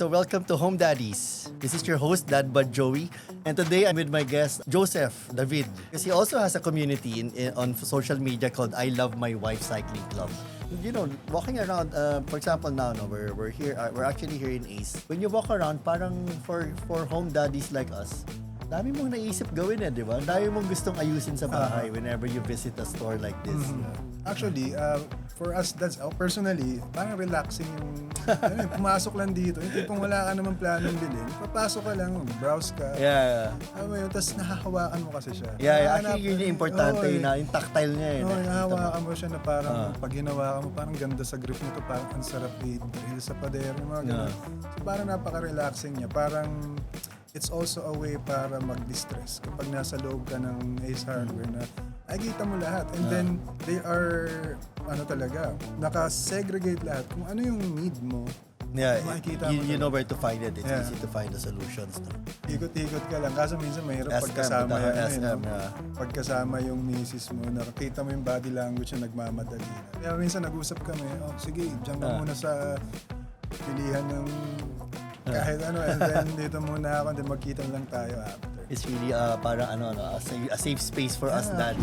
So welcome to Home Daddies. This is your host, Dad Bud Joey. And today I'm with my guest, Joseph David. Because he also has a community on social media called I Love My Wife Cycling Club. You know, walking around, for example now, no, we're here, we're actually here in Ace. When you walk around, parang for home daddies like us, dami mong naisip gawin di ba? Dami mong gustong ayusin sa bahay whenever you visit a store like this. Actually, for us, that's personally, parang relaxing yung pumasok lang dito. Yung tipong wala ka namang planong bilhin, papasok ka lang, browse ka. Yeah. Alam mo yun, tapos nahahawakan mo kasi siya. Yeah, actually yun yung importante, yung tactile niya eh. Oo, nahahawakan mo siya na parang pag hinawakan mo, parang ganda sa grip nito, parang ang sarap i-drill sa pader, yung mga ganun. So parang napaka-relaxing niya. Parang it's also a way para mag-distress kapag nasa loob ka ng Ace Hardware na nakikita mo lahat. And then, they are, talaga, naka-segregate lahat kung ano yung need mo. Yeah, makikita you mo know where to find it. It's easy to find the solutions. No? Ikot-ikot ka lang. Kaso minsan mahirap SM, pagkasama SM, pagkasama yung misis mo, nakakita mo yung body language na nagmamadali na. Kaya minsan nag-usap kami, sige, diyan ka muna sa pilihan ng kahit ano, and then dito muna ako, and then magkita lang tayo after. It's really parang a safe space for us, Dad.